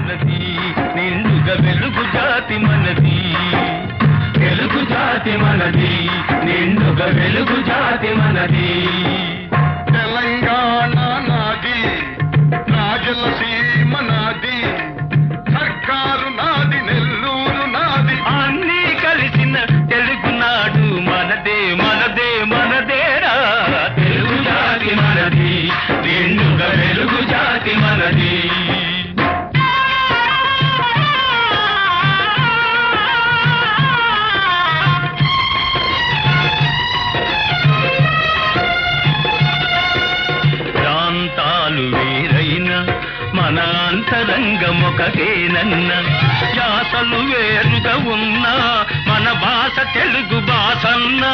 మనది, నిండుగా వెలుగు జాతి మనది. తెలుగు జాతి మనది, నిండుగా వెలుగు జాతి మనది. తెలంగాణ నాది, రాజలసీమ నాది, సర్కారు నాది, నెల్లూరు నాది, అన్నీ కలిసిన తెలుగునాడు మనదే మనదే మనదేరా. తెలుగు జాతి మనది, నిండుగా వెలుగు జాతి మనది. ప్రాంతాలు వేరైన మన అంతరంగం ఒకటేనన్న, యాసలు వేరుగా ఉన్నా మన భాష తెలుగు భాషన్నా.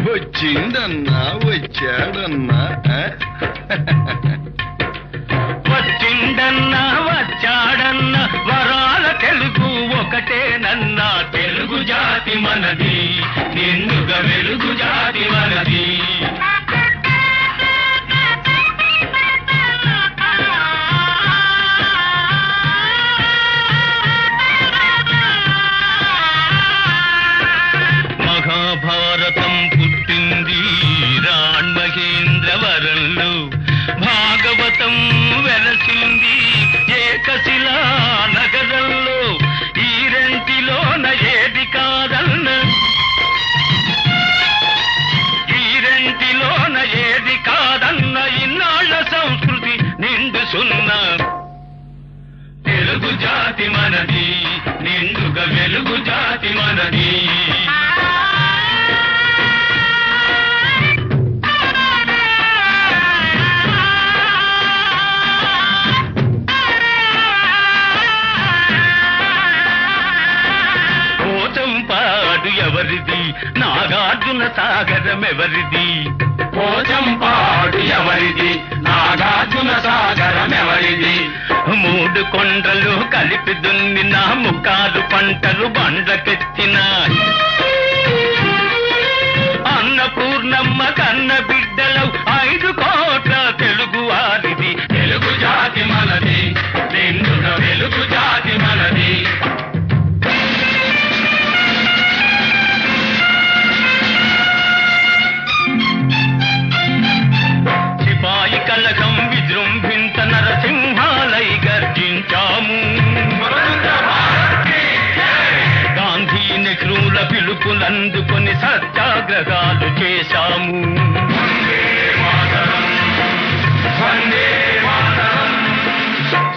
వచ్చిందన్నా వచ్చాడన్నా, వచ్చిండన్నా వచ్చాడన్నా వరాల తెలుగు ఒకటేనన్నా. తెలుగు జాతి మనది, నిండుగా వెలుగు జాతి మనది. మహాభారతం పుట్టింది రాణ్మహేంద్రవరంలో, భాగవతం వెలసింది ఏకశిలా నగరంలో. ఈ రెంటిలోన ఏది కాదన్న, ఈ రెంటిలోన ఏది కాదన్న ఇన్నాళ్ల సంస్కృతి నిండు సున్నా. తెలుగు జాతి మనది, నిండుగా వెలుగు జాతి మనది. పోచంపాడు ఎవరిది, నాగార్జున సాగరం ఎవరిది. పోచంపాడు ఎవరిది, నాగార్జున సాగరం ఎవరిది. మూడు కొండలు కలిపి దున్నిన ముక్కాలు పంటలు బండ్లకెత్తిన అన్నపూర్ణమ్మ కన్న బిడ్డలు 5 కోట్ల తెలుగు వారిది. తెలుగు జాతి మనది, నిండుగా వెలుగు జాతి మనది. సిపాయి కలగం విజృంభించ నరసింహాలై గర్జించాము. గాంధీ నెహ్రూల పిలుపులందుకొని సత్యాగ్రహాలు చేశాము.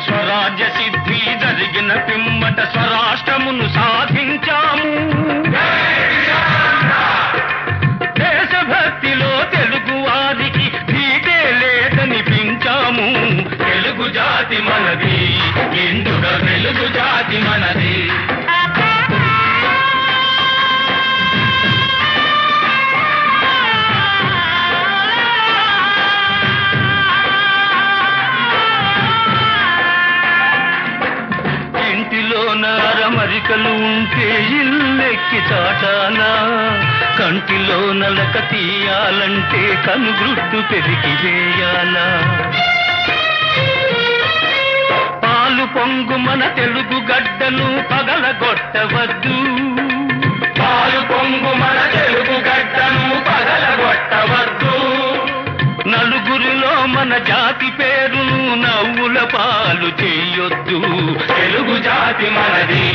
స్వరాజ్య సిద్ధి జరిగిన పిమ్మట స్వరాష్ట్రమును సాధించాము. దేశభక్తిలో తెలుగు వారికి ధీటే లేదనిపించాము. తెలుగు జాతి మనది, నిండుగా వెలుగు జాతి మనది. ఇంటిలోన అరమరికలు ఉంటే ఇల్లెక్కి చాటానా, కంటిలో నలక తీయాలంటే కనుగ్రుడ్డు పెరిగి వేయాలా. పాలు పొంగు మన తెలుగు గడ్డను పగలగొట్టవద్దు, పాలు పొంగు మన తెలుగు గడ్డను పగలగొట్టవద్దు. నలుగురిలో మన జాతి పేరును నవ్వుల పాలు చేయొద్దు. తెలుగు జాతి మనది,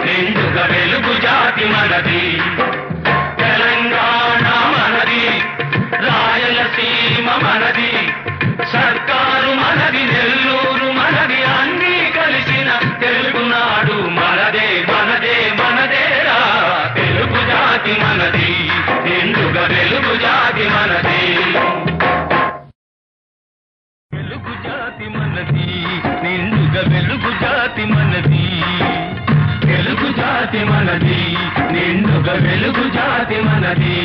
నిండుగా వెలుగు జాతి మనది. తెలంగాణ మనది, రాయలసీమ మనది, సర్కారు మనది, నెల్లూరు మనది, అన్నీ కలిసిన తెలుగునాడు మనదే మనదే మనదేరా. తెలుగు జాతి మనది, నిండుగా వెలుగు జాతి మనది. వెలుగు జాతి మనది, నిండుగా వెలుగు జాతి మనది. తెలుగు జాతి మనది, నిండుగా వెలుగు జాతి మనది.